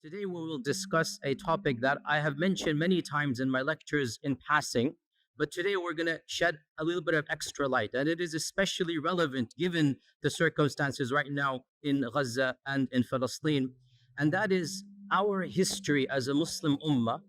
Today we will discuss a topic that I have mentioned many times in my lectures in passing, but today we're going to shed a little bit of extra light, and it is especially relevant given the circumstances right now in Gaza and in Palestine, and that is our history as a Muslim Ummah,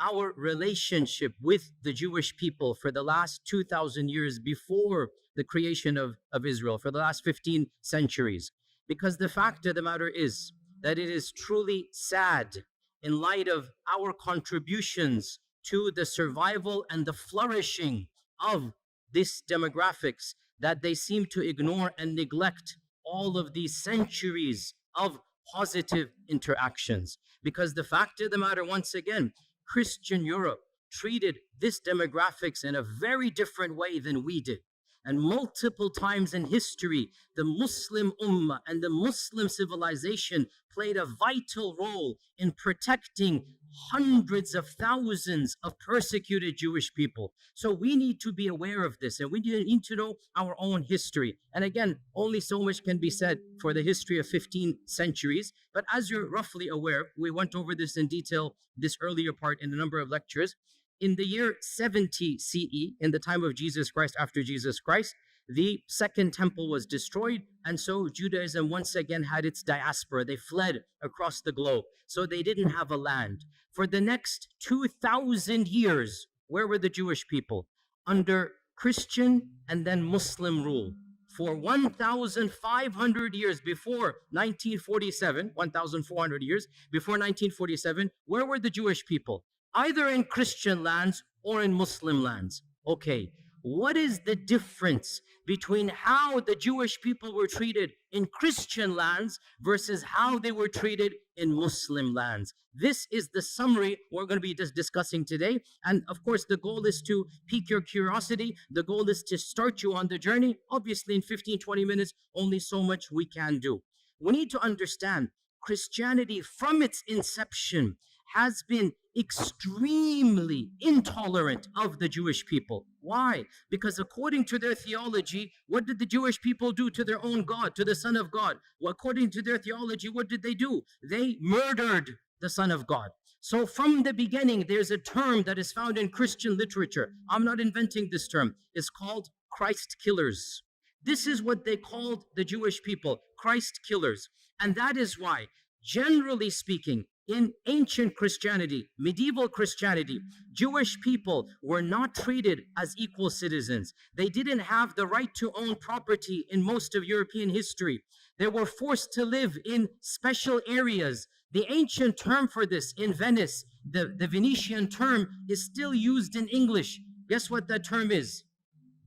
our relationship with the Jewish people for the last 2,000 years before the creation of Israel, for the last 15 centuries. Because the fact of the matter is that it is truly sad in light of our contributions to the survival and the flourishing of these demographics that they seem to ignore and neglect all of these centuries of positive interactions. Because the fact of the matter, once again, Christian Europe treated this demographics in a very different way than we did. And multiple times in history, the Muslim Ummah and the Muslim civilization played a vital role in protecting hundreds of thousands of persecuted Jewish people. So we need to be aware of this, and we need to know our own history. And again, only so much can be said for the history of 15 centuries. But as you're roughly aware, we went over this in detail this earlier part in a number of lectures. In the year 70 CE, in the time of Jesus Christ, after Jesus Christ, the second temple was destroyed, and so Judaism once again had its diaspora. They fled across the globe, so they didn't have a land. For the next 2,000 years, where were the Jewish people? Under Christian and then Muslim rule. For 1,500 years before 1947, 1,400 years before 1947, where were the Jewish people? Either in Christian lands or in Muslim lands. Okay, what is the difference between how the Jewish people were treated in Christian lands versus how they were treated in Muslim lands? This is the summary we're going to be discussing today. And of course, the goal is to pique your curiosity. The goal is to start you on the journey. Obviously, in 15, 20 minutes, only so much we can do. We need to understand Christianity from its inception has been extremely intolerant of the Jewish people. Why? Because according to their theology, what did the Jewish people do to their own God, to the Son of God? Well, according to their theology, what did they do? They murdered the Son of God. So from the beginning, there's a term that is found in Christian literature. I'm not inventing this term. It's called Christ killers. This is what they called the Jewish people, Christ killers. And that is why, generally speaking, in ancient Christianity, medieval Christianity, Jewish people were not treated as equal citizens. They didn't have the right to own property in most of European history. They were forced to live in special areas. The ancient term for this in Venice, the Venetian term, is still used in English. Guess what that term is?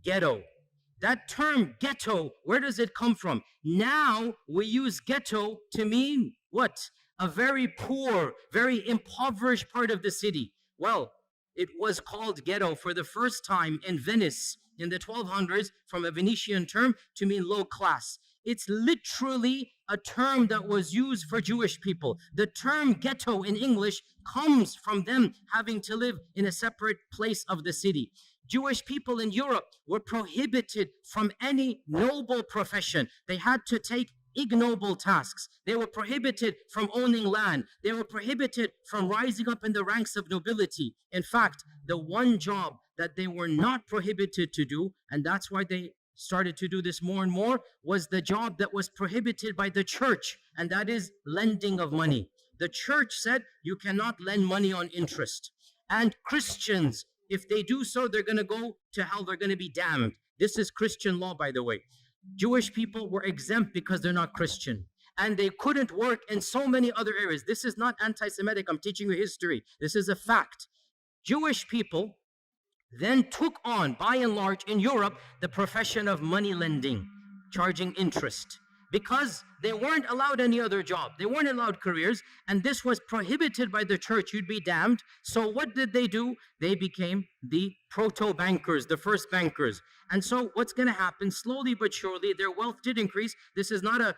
Ghetto. That term ghetto, where does it come from? Now we use ghetto to mean what? A very poor, very impoverished part of the city. Well, it was called ghetto for the first time in Venice in the 1200s from a Venetian term to mean low class. It's literally a term that was used for Jewish people. The term ghetto in English comes from them having to live in a separate place of the city. Jewish people in Europe were prohibited from any noble profession. They had to take ignoble tasks. They were prohibited from owning land. They were prohibited from rising up in the ranks of nobility. In fact, the one job that they were not prohibited to do, and that's why they started to do this more and more, was the job that was prohibited by the church, and that is lending of money. The church said you cannot lend money on interest. And Christians, if they do so, they're going to go to hell. They're going to be damned. This is Christian law, by the way. Jewish people were exempt because they're not Christian. And they couldn't work in so many other areas. This is not anti-Semitic. I'm teaching you history. This is a fact. Jewish people then took on, by and large, in Europe, the profession of money lending, charging interest, because they weren't allowed any other job. They weren't allowed careers, and this was prohibited by the church. You'd be damned. So what did they do? They became the proto-bankers, the first bankers. And so what's going to happen, slowly but surely, their wealth did increase. This is not a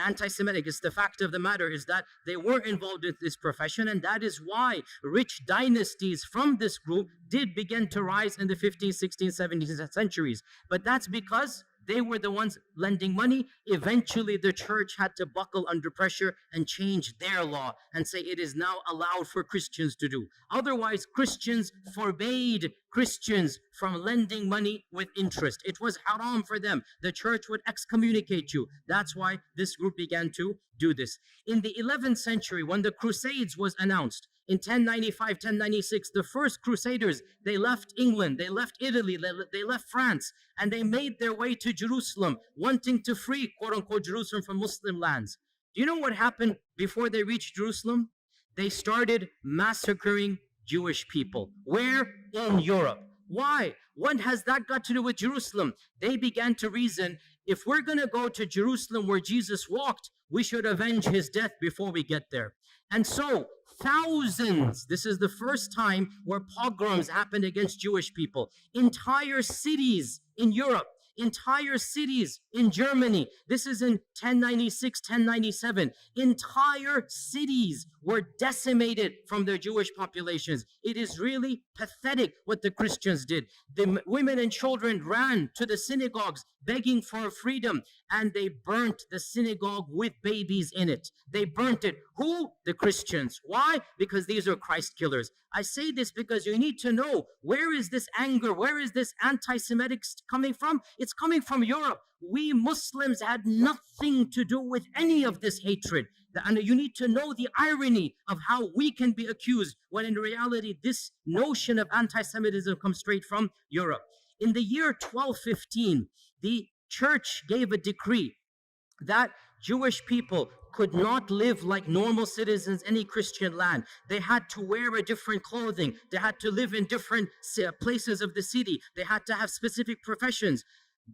anti-Semitic. It's the fact of the matter is that they were involved in this profession, and that is why rich dynasties from this group did begin to rise in the 15th, 16th, 17th centuries. But that's because They were the ones lending money. Eventually, the church had to buckle under pressure and change their law and say it is now allowed for Christians to do. Otherwise, Christians forbade Christians from lending money with interest. It was haram for them. The church would excommunicate you. That's why this group began to do this. In the 11th century, when the Crusades was announced, in 1095, 1096, the first Crusaders, they left England, they left Italy, they left France, and they made their way to Jerusalem, wanting to free, quote unquote, Jerusalem from Muslim lands. Do you know what happened before they reached Jerusalem? They started massacring Jewish people. Where? In Europe. Why? What has that got to do with Jerusalem? They began to reason, if we're going to go to Jerusalem where Jesus walked, we should avenge his death before we get there. And so, thousands, this is the first time where pogroms happened against Jewish people. Entire cities in Europe, entire cities in Germany, this is in 1096, 1097, entire cities were decimated from their Jewish populations. It is really pathetic what the Christians did. The women and children ran to the synagogues begging for freedom, and they burnt the synagogue with babies in it. They burnt it. Who? The Christians. Why? Because these are Christ killers. I say this because you need to know, where is this anger? Where is this anti-Semitic coming from? It's coming from Europe. We Muslims had nothing to do with any of this hatred. And you need to know the irony of how we can be accused when in reality this notion of anti-Semitism comes straight from Europe. In the year 1215, the church gave a decree that Jewish people could not live like normal citizens in any Christian land. They had to wear a different clothing. They had to live in different places of the city. They had to have specific professions.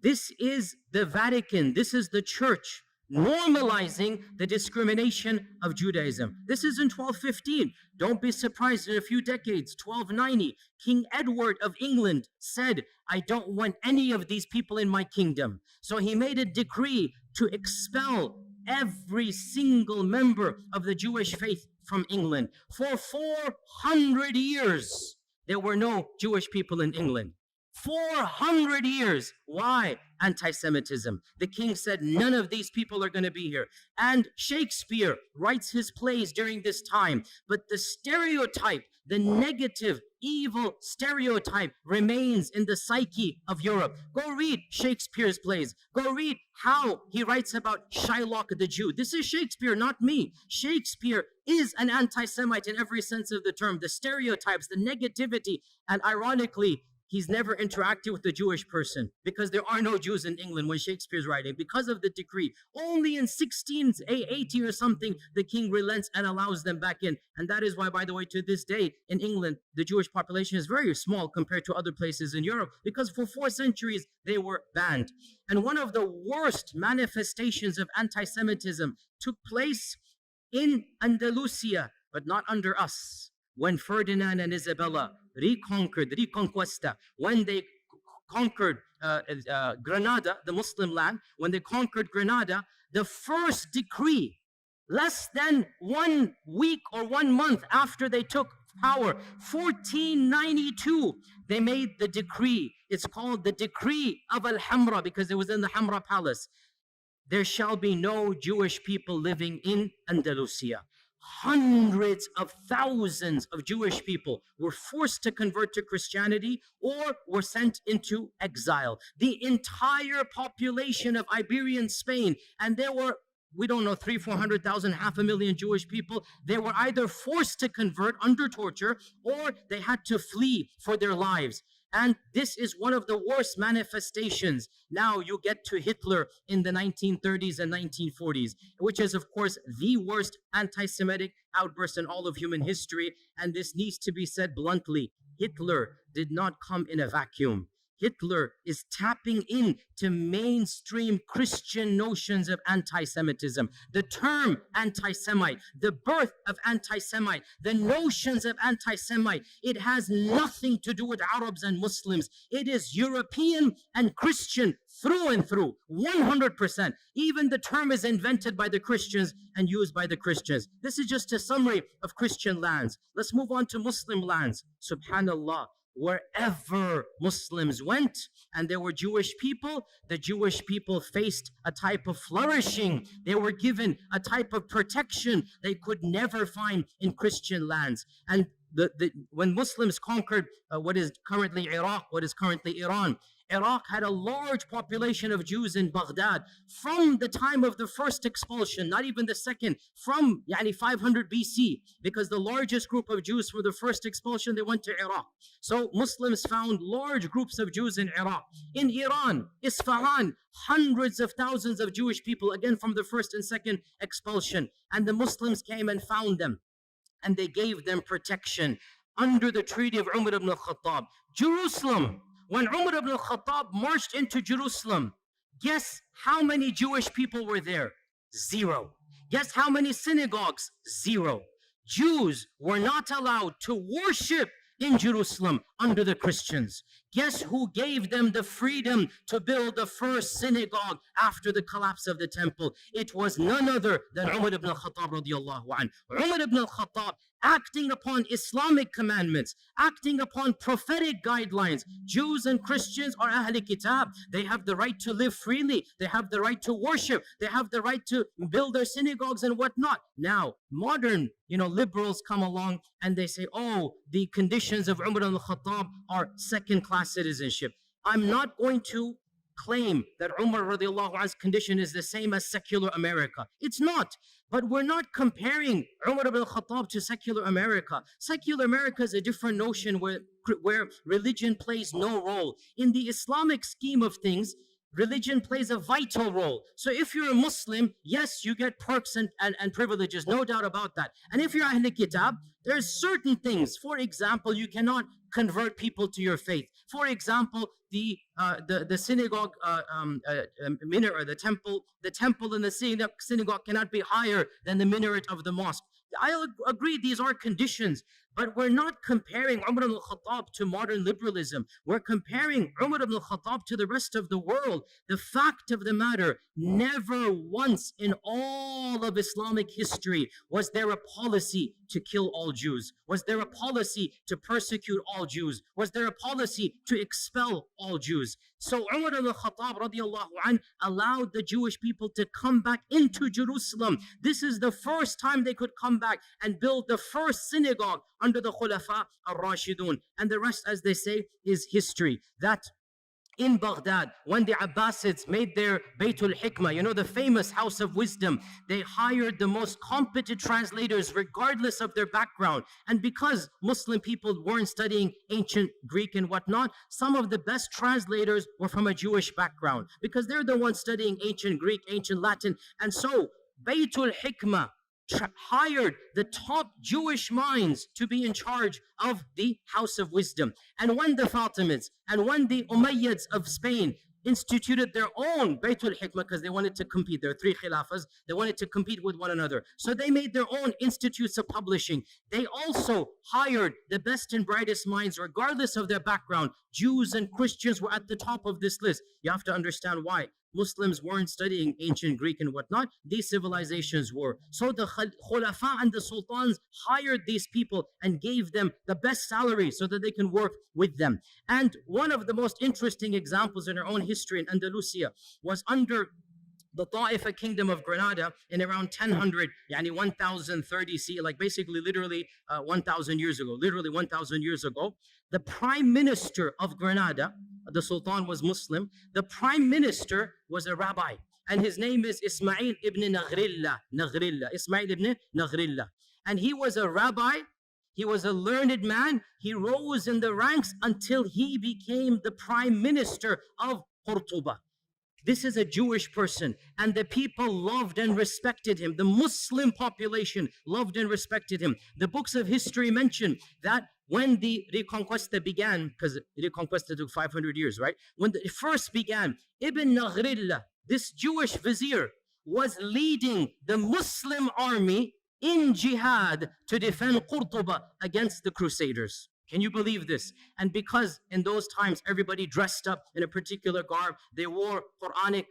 This is the Vatican. This is the church normalizing the discrimination of Judaism. This is in 1215. Don't be surprised in a few decades, 1290, King Edward of England said, I don't want any of these people in my kingdom. So he made a decree to expel every single member of the Jewish faith from England. For 400 years, there were no Jewish people in England. 400 years. Why? Anti-Semitism. The king said, none of these people are going to be here. And Shakespeare writes his plays during this time. But the stereotype, the negative, evil stereotype remains in the psyche of Europe. Go read Shakespeare's plays. Go read how he writes about Shylock the Jew. This is Shakespeare, not me. Shakespeare is an anti-Semite in every sense of the term. The stereotypes, the negativity, and ironically, he's never interacted with a Jewish person because there are no Jews in England when Shakespeare's writing because of the decree. Only in 1680 or something, the king relents and allows them back in. And that is why, by the way, to this day in England, the Jewish population is very small compared to other places in Europe because for 4 centuries, they were banned. And one of the worst manifestations of anti-Semitism took place in Andalusia, but not under us. When Ferdinand and Isabella Reconquista, when they conquered Granada, the Muslim land, when they conquered Granada, the first decree, less than 1 week or 1 month after they took power, 1492, they made the decree. It's called the Decree of Al-Hamra because it was in the Hamra Palace. There shall be no Jewish people living in Andalusia. Hundreds of thousands of Jewish people were forced to convert to Christianity or were sent into exile. The entire population of Iberian Spain, and there were, we don't know, 300,000-400,000, 500,000 Jewish people, they were either forced to convert under torture or they had to flee for their lives. And this is one of the worst manifestations. Now you get to Hitler in the 1930s and 1940s, which is, of course, the worst anti-Semitic outburst in all of human history. And this needs to be said bluntly. Hitler did not come in a vacuum. Hitler is tapping into mainstream Christian notions of anti-Semitism. The term anti-Semite, the birth of anti-Semite, the notions of anti-Semite, it has nothing to do with Arabs and Muslims. It is European and Christian through and through, 100%. Even the term is invented by the Christians and used by the Christians. This is just a summary of Christian lands. Let's move on to Muslim lands. Subhanallah. wherever Muslims went and there were Jewish people, the Jewish people faced a type of flourishing. They were given a type of protection they could never find in Christian lands. And when Muslims conquered what is currently Iraq, what is currently Iran, Iraq had a large population of Jews in Baghdad from the time of the first expulsion, not even the second, from 500 BC, because the largest group of Jews for the first expulsion, they went to Iraq. So Muslims found large groups of Jews in Iraq. In Iran, Isfahan, hundreds of thousands of Jewish people, again from the first and second expulsion. And the Muslims came and found them, and they gave them protection under the Treaty of Umar ibn al-Khattab. Jerusalem, when Umar ibn al-Khattab marched into Jerusalem, guess how many Jewish people were there? Zero. Guess how many synagogues? Zero. Jews were not allowed to worship in Jerusalem under the Christians. Guess who gave them the freedom to build the first synagogue after the collapse of the temple? It was none other than Umar ibn al-Khattab radiallahu anhu. Umar ibn al-Khattab, acting upon Islamic commandments, acting upon prophetic guidelines. Jews and Christians are Ahl Kitab. They have the right to live freely. They have the right to worship. They have the right to build their synagogues and whatnot. Now, modern, liberals come along and they say, oh, the conditions of Umar al-Khattab are second-class citizenship. I'm not going to claim that Umar radiallahu anhu's condition is the same as secular America. It's not. But we're not comparing Umar ibn al-Khattab to secular America. Secular America is a different notion where religion plays no role. In the Islamic scheme of things, religion plays a vital role. So if you're a Muslim, yes, you get perks and privileges, no doubt about that. And if you're Ahl Kitab, there's certain things. For example, you cannot convert people to your faith. For example, the synagogue minaret, or the temple in the synagogue cannot be higher than the minaret of the mosque. I agree, these are conditions, but we're not comparing Umar ibn al-Khattab to modern liberalism. We're comparing Umar ibn al-Khattab to the rest of the world. The fact of the matter, never once in all of Islamic history was there a policy to kill all Jews. Was there a policy to persecute all Jews? Was there a policy to expel all Jews? So Umar ibn al-Khattab radiallahu anh allowed the Jewish people to come back into Jerusalem. This is the first time they could come back and build the first synagogue under the Khulafa al-Rashidun. And the rest, as they say, is history. That in Baghdad, when the Abbasids made their Baytul Hikmah, the famous house of wisdom, they hired the most competent translators regardless of their background. And because Muslim people weren't studying ancient Greek and whatnot, some of the best translators were from a Jewish background because they're the ones studying ancient Greek, ancient Latin. And so Baytul Hikmah hired the top Jewish minds to be in charge of the House of Wisdom. And when the Fatimids and when the Umayyads of Spain instituted their own Baytul Hikmah, because they wanted to compete, there are three khilafas, they wanted to compete with one another. So they made their own institutes of publishing. They also hired the best and brightest minds, regardless of their background. Jews and Christians were at the top of this list. You have to understand why. Muslims weren't studying ancient Greek and whatnot. These civilizations were. So the Khulafa and the Sultans hired these people and gave them the best salary so that they can work with them. And one of the most interesting examples in our own history in Andalusia was under the Ta'ifa kingdom of Granada in around 1000, 1030 CE, like basically literally 1000 years ago, the prime minister of Granada, the Sultan was Muslim, the prime minister was a rabbi, and his name is Ismail ibn Ismail ibn Naghrillah. And he was a rabbi, he was a learned man, he rose in the ranks until he became the prime minister of Cordoba. This is a Jewish person, and the people loved and respected him. The Muslim population loved and respected him. The books of history mention that when the Reconquista began, because Reconquista took 500 years, right? When it first began, Ibn Naghrillah, this Jewish vizier, was leading the Muslim army in jihad to defend Cordoba against the Crusaders. Can you believe this? And because in those times everybody dressed up in a particular garb, they wore Quranic,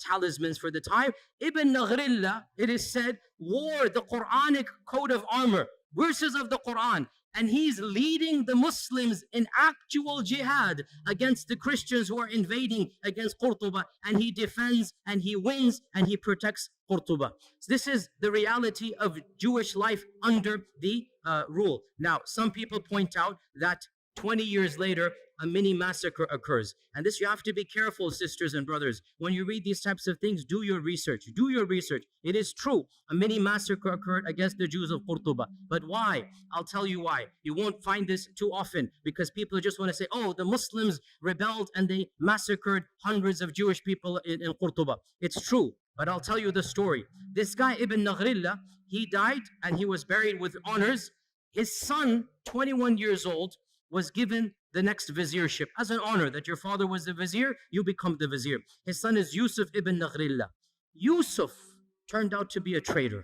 talismans for the time. Ibn Naghrillah, it is said, wore the Quranic coat of armor, verses of the Quran, and he's leading the Muslims in actual jihad against the Christians who are invading against Qurtuba, and he defends and he wins and he protects Qurtuba. So this is the reality of Jewish life under the rule. Now, some people point out that 20 years later, a mini massacre occurs. And this, you have to be careful, sisters and brothers. When you read these types of things, do your research. Do your research. It is true. A mini massacre occurred against the Jews of Qurtuba. But why? I'll tell you why. You won't find this too often because people just want to say, oh, the Muslims rebelled and they massacred hundreds of Jewish people in Qurtuba. It's true. But I'll tell you the story. This guy, Ibn Naghrillah, he died and he was buried with honors. His son, 21 years old, was given the next viziership as an honor that your father was the vizier, you become the vizier. His son is Yusuf ibn Naghrillah. Yusuf turned out to be a traitor.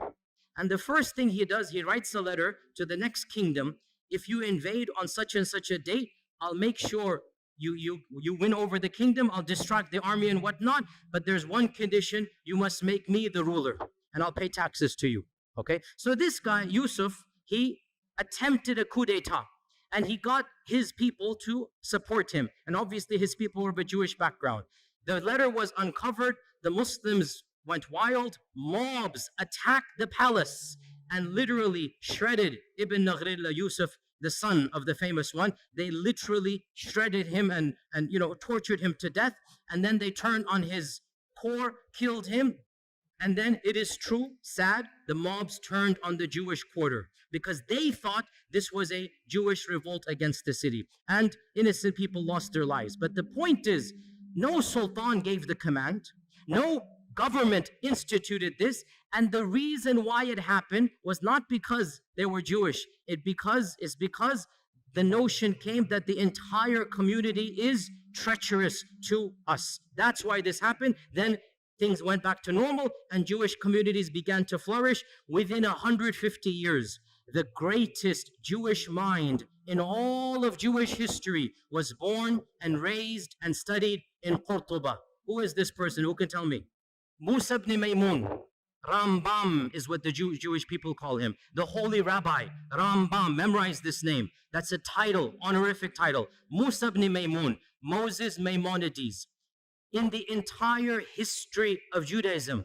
And the first thing he does, he writes a letter to the next kingdom. If you invade on such and such a date, I'll make sure you win over the kingdom. I'll distract the army and whatnot. But there's one condition, you must make me the ruler and I'll pay taxes to you. Okay? So this guy, Yusuf, he attempted a coup d'etat. And he got his people to support him. And obviously his people were of a Jewish background. The letter was uncovered. The Muslims went wild. Mobs attacked the palace and literally shredded Ibn Naghrillah Yusuf, the son of the famous one. They literally shredded him and tortured him to death. And then they turned on his core, killed him. And then it is true, sad, the mobs turned on the Jewish quarter because they thought this was a Jewish revolt against the city. And innocent people lost their lives. But the point is, no sultan gave the command. No government instituted this. And the reason why it happened was not because they were Jewish. It's because the notion came that the entire community is treacherous to us. That's why this happened. Then things went back to normal and Jewish communities began to flourish. Within 150 years, the greatest Jewish mind in all of Jewish history was born and raised and studied in Qurtuba. Who is this person? Who can tell me? Musa ibn Maymun. Rambam is what the Jewish people call him. The holy rabbi, Rambam. Memorize this name. That's a title, honorific title. Musa ibn Maymun, Moses Maimonides. In the entire history of Judaism,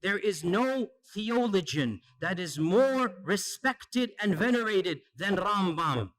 there is no theologian that is more respected and venerated than Rambam.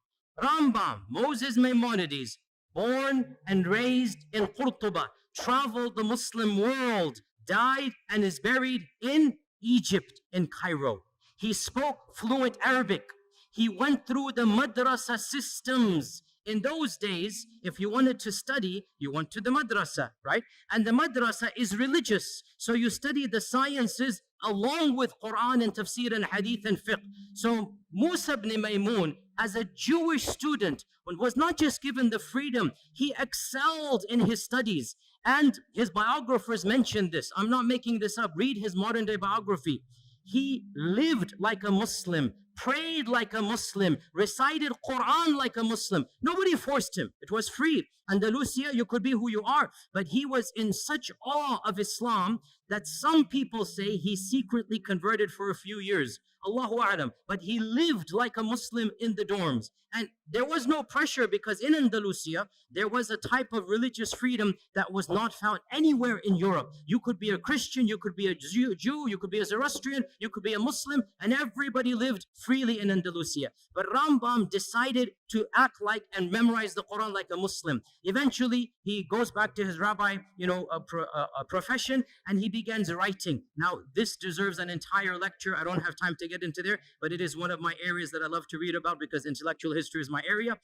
Rambam, Moses Maimonides, born and raised in Qurtuba, traveled the Muslim world, died and is buried in Egypt, in Cairo. He spoke fluent Arabic. He went through the madrasa systems. In those days, if you wanted to study, you went to the madrasa, right? And the madrasa is religious. So you study the sciences along with Quran and tafsir and hadith and fiqh. So Musa ibn Maymun, as a Jewish student, was not just given the freedom, he excelled in his studies. And his biographers mentioned this. I'm not making this up. Read his modern day biography. He lived like a Muslim, prayed like a Muslim, recited Quran like a Muslim. Nobody forced him. It was free. Andalusia, you could be who you are. But he was in such awe of Islam that some people say he secretly converted for a few years. Allahu A'lam. But he lived like a Muslim in the dorms. And there was no pressure because in Andalusia, there was a type of religious freedom that was not found anywhere in Europe. You could be a Christian, you could be a Jew, you could be a Zoroastrian, you could be a Muslim, and everybody lived freely in Andalusia. But Rambam decided to act like and memorize the Quran like a Muslim. Eventually, he goes back to his rabbi, a profession, and he begins writing. Now, this deserves an entire lecture. I don't have time to get into there, but it is one of my areas that I love to read about because intellectual history is my area.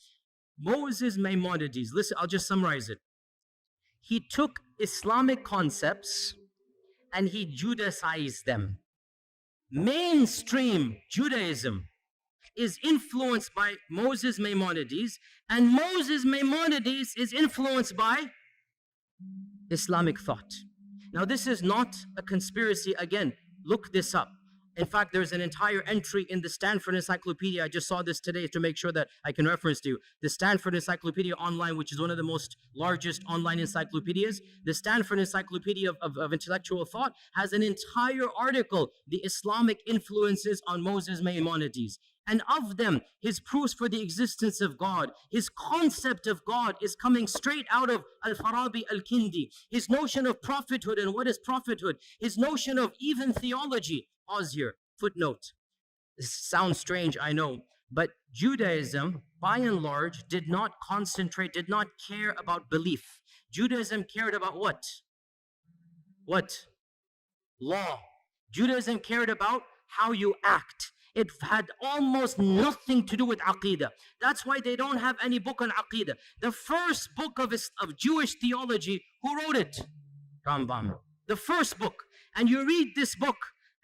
Moses Maimonides, listen, I'll just summarize it. He took Islamic concepts and he Judaicized them. Mainstream Judaism is influenced by Moses Maimonides, and Moses Maimonides is influenced by Islamic thought. Now, this is not a conspiracy. Again, look this up. In fact, there's an entire entry in the Stanford Encyclopedia. I just saw this today to make sure that I can reference to you. The Stanford Encyclopedia Online, which is one of the most largest online encyclopedias. The Stanford Encyclopedia of Intellectual Thought has an entire article, The Islamic Influences on Moses Maimonides. And of them, his proofs for the existence of God, his concept of God is coming straight out of Al-Farabi Al-Kindi. His notion of prophethood and what is prophethood, his notion of even theology. Pause here, footnote. This sounds strange, I know, but Judaism, by and large, did not concentrate, did not care about belief. Judaism cared about what? What? Law. Judaism cared about how you act. It had almost nothing to do with Aqidah. That's why they don't have any book on Aqidah. The first book of Jewish theology, who wrote it? Rambam. The first book. And you read this book,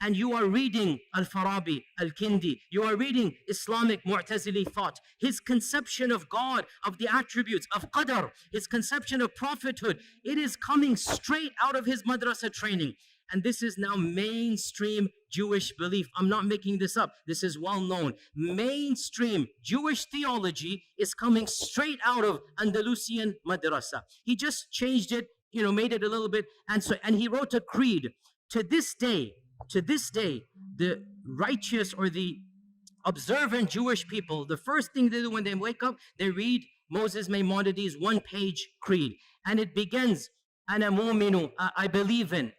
and you are reading Al-Farabi, Al-Kindi. You are reading Islamic Mu'tazili thought. His conception of God, of the attributes, of Qadr, his conception of prophethood, it is coming straight out of his madrasa training. And this is now mainstream Jewish belief. I'm not making this up. This is well known. Mainstream Jewish theology is coming straight out of Andalusian madrasa. He just changed it, made it a little bit. And he wrote a creed. To this day, the righteous or the observant Jewish people, the first thing they do when they wake up, they read Moses Maimonides' one-page creed. And it begins, Ana mu'minu, I believe in,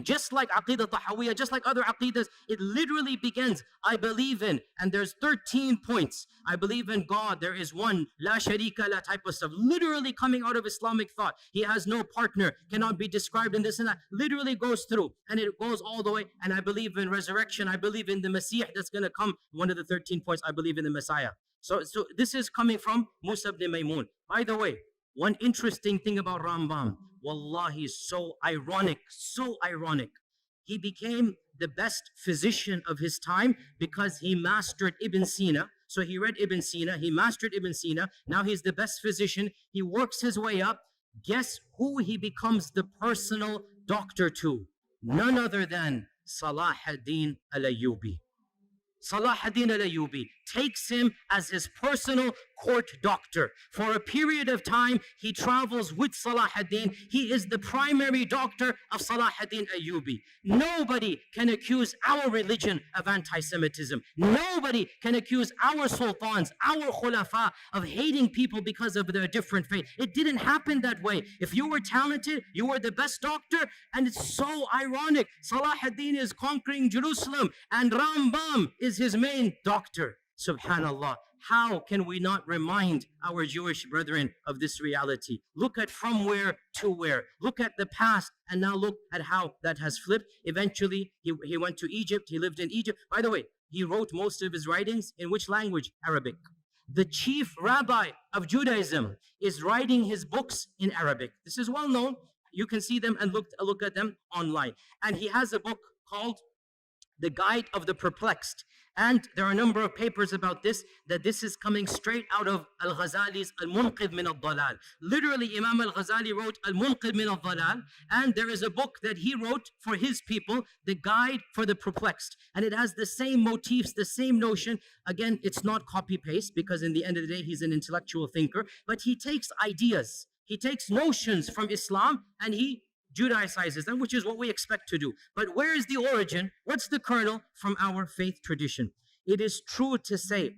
just like Aqidah Tahawiyah, just like other Aqidas, it literally begins, I believe in, and there's 13 points. I believe in God, there is one, la sharika la type of stuff, literally coming out of Islamic thought. He has no partner, cannot be described in this and that, literally goes through, and it goes all the way, and I believe in resurrection, I believe in the Messiah that's going to come, one of the 13 points, I believe in the Messiah. So this is coming from Musa ibn Maymun. By the way, one interesting thing about Rambam, wallahi, is so ironic. He became the best physician of his time because he mastered Ibn Sina. So he read Ibn Sina, he mastered Ibn Sina, now he's the best physician. He works his way up. Guess who he becomes the personal doctor to? None other than Salah ad-Din al-Ayyubi. Salah ad-Din al-Ayyubi takes him as his personal court doctor. For a period of time, he travels with Salah ad-Din. He is the primary doctor of Salah ad-Din Ayyubi. Nobody can accuse our religion of anti-Semitism. Nobody can accuse our sultans, our khulafa, of hating people because of their different faith. It didn't happen that way. If you were talented, you were the best doctor, and it's so ironic. Salah ad-Din is conquering Jerusalem, and Rambam is his main doctor. Subhanallah. How can we not remind our Jewish brethren of this reality? Look at from where to where. Look at the past and now look at how that has flipped. Eventually, he went to Egypt. He lived in Egypt. By the way, he wrote most of his writings in which language? Arabic. The chief rabbi of Judaism is writing his books in Arabic. This is well known. You can see them and look at them online. And he has a book called The Guide of the Perplexed. And there are a number of papers about this, that this is coming straight out of Al-Ghazali's Al-Munqidh min al-Dalal. Literally, Imam Al-Ghazali wrote Al-Munqidh min al-Dalal, and there is a book that he wrote for his people, The Guide for the Perplexed. And it has the same motifs, the same notion. Again, it's not copy-paste, because in the end of the day, he's an intellectual thinker, but he takes ideas, he takes notions from Islam, and he Judaizes them, which is what we expect to do. But where is the origin? What's the kernel? From our faith tradition. It is true to say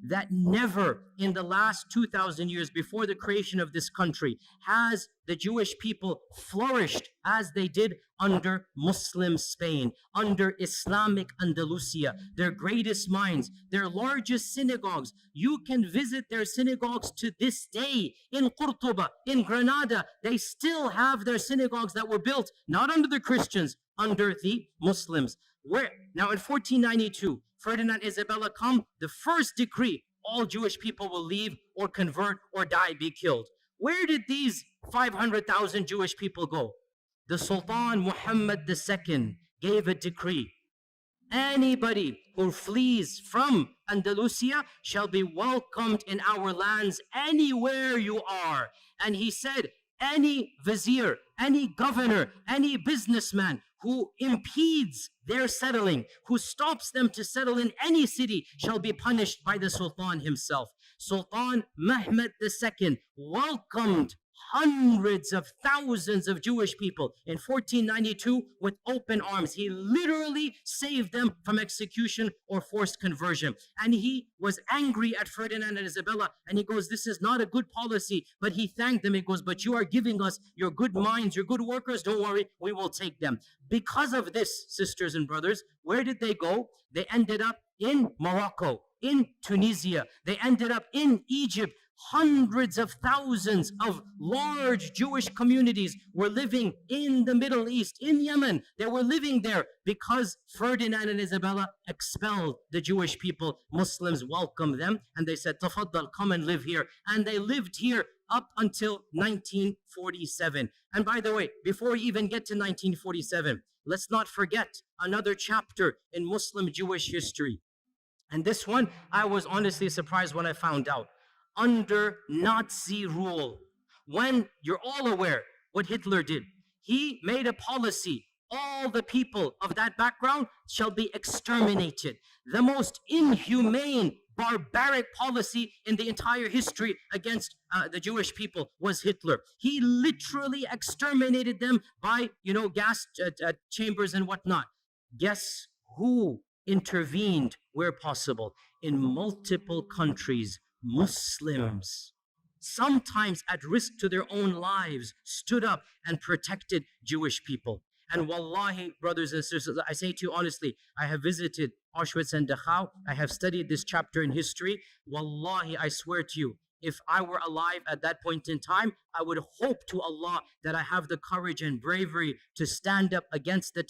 that never in the last 2,000 years before the creation of this country has the Jewish people flourished as they did under Muslim Spain, under Islamic Andalusia, their greatest minds, their largest synagogues. You can visit their synagogues to this day in Qurtuba, in Granada. They still have their synagogues that were built not under the Christians, under the Muslims. Now in 1492, Ferdinand Isabella come, the first decree, all Jewish people will leave or convert or die, be killed. Where did these 500,000 Jewish people go? The Sultan Muhammad II gave a decree. Anybody who flees from Andalusia shall be welcomed in our lands anywhere you are. And he said, any vizier, any governor, any businessman who impedes their settling, who stops them to settle in any city, shall be punished by the Sultan himself. Sultan Mehmed II welcomed hundreds of thousands of Jewish people in 1492 with open arms. He literally saved them from execution or forced conversion. And he was angry at Ferdinand and Isabella, and he goes, this is not a good policy. But he thanked them. He goes, but you are giving us your good minds, your good workers. Don't worry, we will take them. Because of this, sisters and brothers, where did they go? They ended up in Morocco, in Tunisia. They ended up in Egypt. Hundreds of thousands of large Jewish communities were living in the Middle East, in Yemen. They were living there because Ferdinand and Isabella expelled the Jewish people. Muslims welcomed them and they said, Tafaddal, come and live here. And they lived here up until 1947. And by the way, before we even get to 1947, let's not forget another chapter in Muslim Jewish history. And this one, I was honestly surprised when I found out. Under Nazi rule, when you're all aware what Hitler did, he made a policy, all the people of that background shall be exterminated. The most inhumane, barbaric policy in the entire history against the Jewish people was Hitler. He literally exterminated them by, gas chambers and whatnot. Guess who intervened where possible? In multiple countries, Muslims, sometimes at risk to their own lives, stood up and protected Jewish people. And wallahi, brothers and sisters, I say to you honestly, I have visited Auschwitz and Dachau. I have studied this chapter in history. Wallahi, I swear to you, if I were alive at that point in time, I would hope to Allah that I have the courage and bravery to stand up against the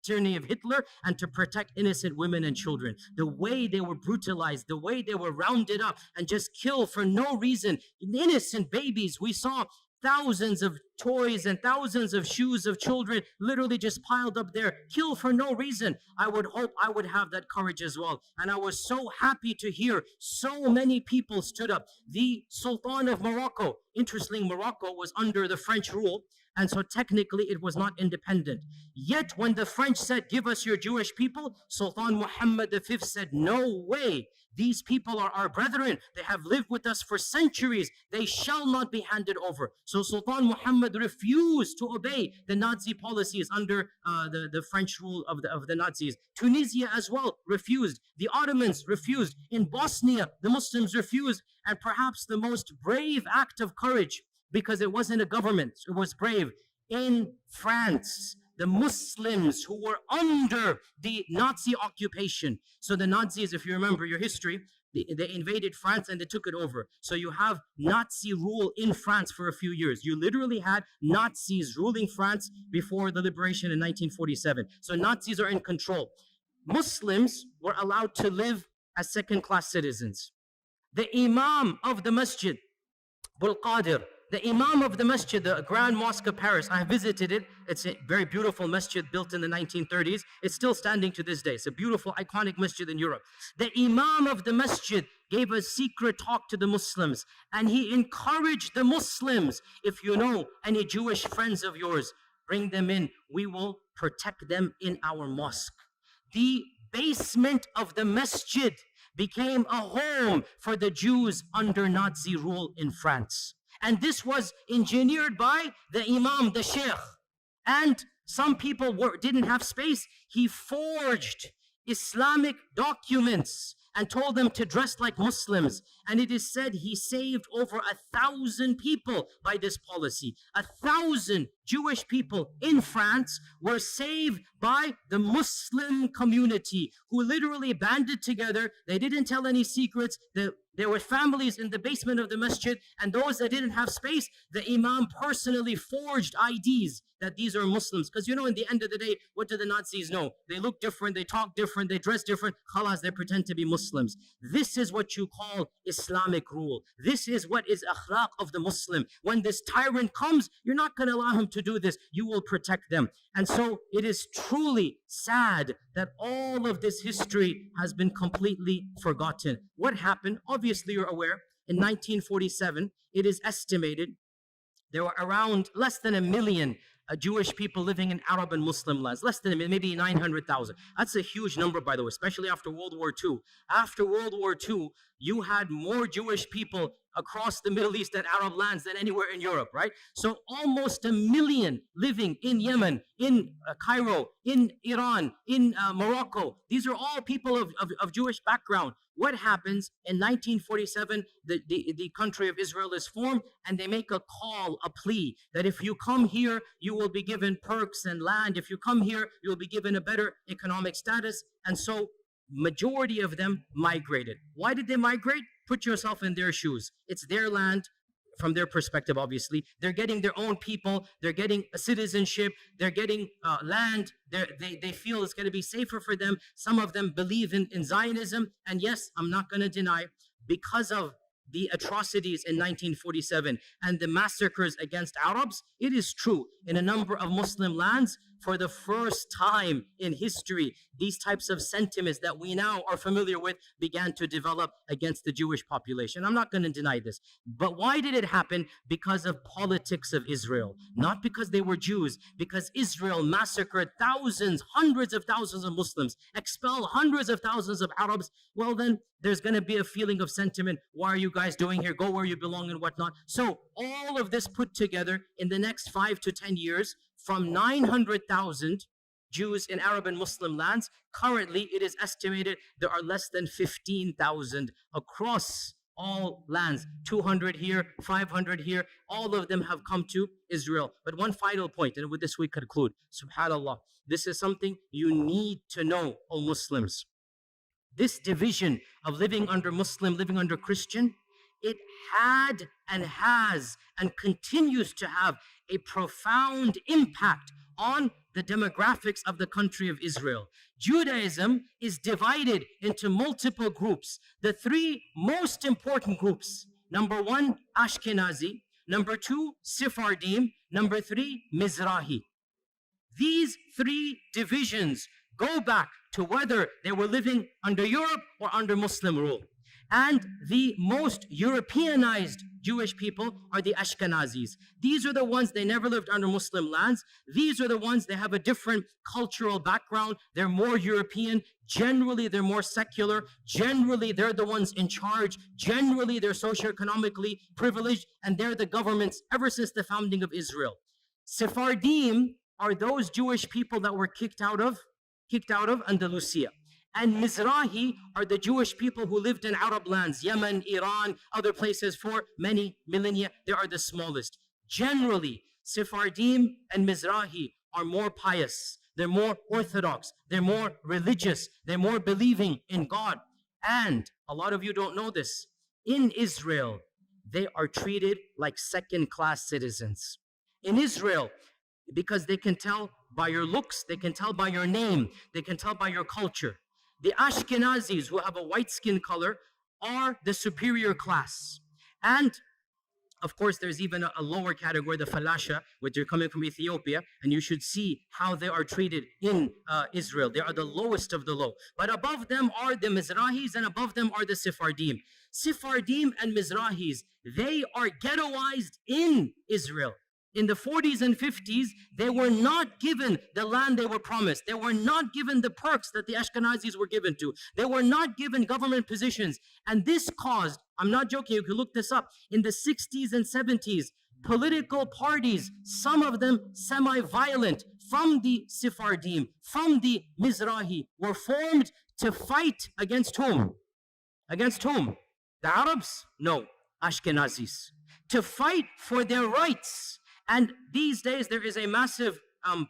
tyranny of Hitler and to protect innocent women and children. The way they were brutalized, the way they were rounded up and just killed for no reason. Innocent babies, we saw thousands of toys and thousands of shoes of children literally just piled up there, killed for no reason. I would hope I would have that courage as well. And I was so happy to hear so many people stood up. The Sultan of Morocco, interestingly, Morocco was under the French rule, and so technically it was not independent. Yet when the French said, give us your Jewish people, Sultan Muhammad V said, no way. These people are our brethren. They have lived with us for centuries. They shall not be handed over. So Sultan Muhammad refused to obey the Nazi policies under the French rule of the Nazis. Tunisia as well refused. The Ottomans refused. In Bosnia, the Muslims refused. And perhaps the most brave act of courage, because it wasn't a government, it was brave. In France, the Muslims who were under the Nazi occupation. So the Nazis, if you remember your history, they invaded France and they took it over. So you have Nazi rule in France for a few years. You literally had Nazis ruling France before the liberation in 1947. So Nazis are in control. Muslims were allowed to live as second-class citizens. The Imam of the Masjid, Abul Qadir, the Imam of the Masjid, the Grand Mosque of Paris, I visited it. It's a very beautiful masjid built in the 1930s. It's still standing to this day. It's a beautiful, iconic masjid in Europe. The Imam of the Masjid gave a secret talk to the Muslims, and he encouraged the Muslims, if you know any Jewish friends of yours, bring them in. We will protect them in our mosque. The basement of the masjid became a home for the Jews under Nazi rule in France. And this was engineered by the Imam, the Sheikh. And some people didn't have space. He forged Islamic documents and told them to dress like Muslims. And it is said he saved over 1,000 people by this policy. 1,000 Jewish people in France were saved by the Muslim community who literally banded together. They didn't tell any secrets. There were families in the basement of the masjid, and those that didn't have space, the Imam personally forged IDs that these are Muslims. Because in the end of the day, what do the Nazis know? They look different, they talk different, they dress different. Khalas, they pretend to be Muslims. This is what you call Islamic rule. This is what is akhlaq of the Muslim. When this tyrant comes, you're not going to allow him to do this. You will protect them. And so it is truly sad that all of this history has been completely forgotten. What happened? Obviously, you're aware, in 1947, it is estimated there were around less than 1 million Jewish people living in Arab and Muslim lands, less than maybe 900,000. That's a huge number, by the way, especially after World War II. After World War II, you had more Jewish people across the Middle East and Arab lands than anywhere in Europe, right? So almost 1 million living in Yemen, in Cairo, in Iran, in Morocco. These are all people of Jewish background. What happens in 1947? The country of Israel is formed, and they make a call, a plea, that if you come here, you will be given perks and land. If you come here, you will be given a better economic status. And so majority of them migrated. Why did they migrate? Put yourself in their shoes. It's their land. From their perspective, obviously, they're getting their own people, they're getting a citizenship, they're getting land, they feel it's going to be safer for them. Some of them believe in Zionism. And yes, I'm not going to deny, because of the atrocities in 1947 and the massacres against Arabs, it is true, in a number of Muslim lands, for the first time in history, these types of sentiments that we now are familiar with began to develop against the Jewish population. I'm not going to deny this. But why did it happen? Because of politics of Israel. Not because they were Jews, because Israel massacred thousands, hundreds of thousands of Muslims, expelled hundreds of thousands of Arabs. Well, then there's going to be a feeling of sentiment. Why are you guys doing here? Go where you belong and whatnot. So all of this put together in the next 5 to 10 years, from 900,000 Jews in Arab and Muslim lands, currently it is estimated there are less than 15,000 across all lands. 200 here, 500 here, all of them have come to Israel. But one final point, and with this we conclude. SubhanAllah, this is something you need to know, O Muslims. This division of living under Muslim, living under Christian, it had and has and continues to have a profound impact on the demographics of the country of Israel. Judaism is divided into multiple groups. The three most important groups: number one, Ashkenazi; number two, Sephardim; number three, Mizrahi. These three divisions go back to whether they were living under Europe or under Muslim rule. And the most Europeanized Jewish people are the Ashkenazis. These are the ones, they never lived under Muslim lands. These are the ones, they have a different cultural background. They're more European. Generally, they're more secular. Generally, they're the ones in charge. Generally, they're socioeconomically privileged, and they're the governments ever since the founding of Israel. Sephardim are those Jewish people that were kicked out of Andalusia. And Mizrahi are the Jewish people who lived in Arab lands, Yemen, Iran, other places for many millennia. They are the smallest. Generally, Sephardim and Mizrahi are more pious. They're more orthodox. They're more religious. They're more believing in God. And a lot of you don't know this. In Israel, they are treated like second-class citizens. In Israel, because they can tell by your looks, they can tell by your name, they can tell by your culture. The Ashkenazis, who have a white skin color, are the superior class. And of course, there's even a lower category, the Falasha, which are coming from Ethiopia, and you should see how they are treated in Israel. They are the lowest of the low. But above them are the Mizrahis, and above them are the Sephardim. Sephardim and Mizrahis, they are ghettoized in Israel. In the 40s and 50s, they were not given the land they were promised. They were not given the perks that the Ashkenazis were given to. They were not given government positions. And this caused, I'm not joking, you can look this up, in the 60s and 70s, political parties, some of them semi-violent, from the Sephardim, from the Mizrahi, were formed to fight against whom? Against whom? The Arabs? No, Ashkenazis. To fight for their rights. And these days, there is a massive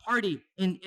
party in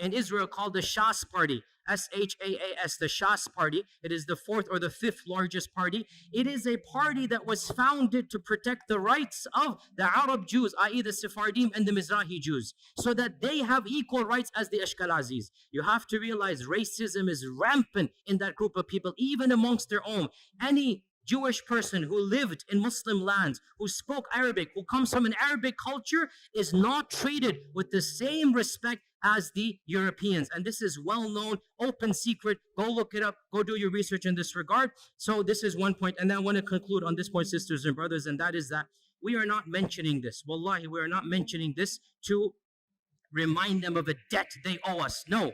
Israel called the Shas Party, S-H-A-A-S, the Shas Party. It is the fourth or the fifth largest party. It is a party that was founded to protect the rights of the Arab Jews, i.e. the Sephardim and the Mizrahi Jews, so that they have equal rights as the Ashkenazis. You have to realize racism is rampant in that group of people, even amongst their own. Any Jewish person who lived in Muslim lands, who spoke Arabic, who comes from an Arabic culture, is not treated with the same respect as the Europeans. And this is well known, open secret. Go look it up. Go do your research in this regard. So this is one point. And then I want to conclude on this point, sisters and brothers, and that is that we are not mentioning this. Wallahi, we are not mentioning this to remind them of a debt they owe us. No.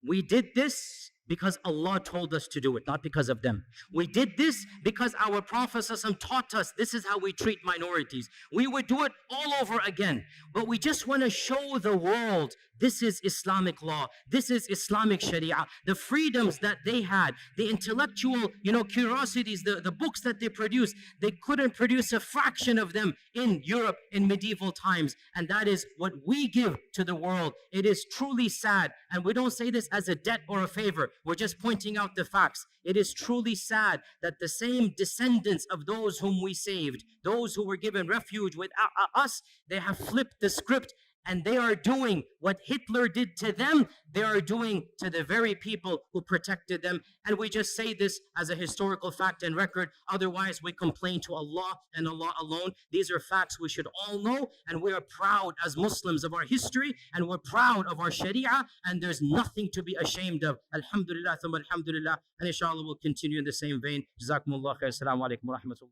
We did this because Allah told us to do it, not because of them. We did this because our Prophet ﷺ taught us this is how we treat minorities. We would do it all over again. But we just want to show the world this is Islamic law. This is Islamic Sharia. The freedoms that they had, the intellectual, curiosities, the books that they produced, they couldn't produce a fraction of them in Europe in medieval times. And that is what we give to the world. It is truly sad. And we don't say this as a debt or a favor. We're just pointing out the facts. It is truly sad that the same descendants of those whom we saved, those who were given refuge with us, they have flipped the script. And they are doing what Hitler did to them, they are doing to the very people who protected them. And we just say this as a historical fact and record. Otherwise, we complain to Allah and Allah alone. These are facts we should all know. And we are proud as Muslims of our history. And we're proud of our Sharia. And there's nothing to be ashamed of. Alhamdulillah, thumma alhamdulillah. And inshallah, we'll continue in the same vein. Jazakumullah khair. Assalamu alaikum wa rahmatullah.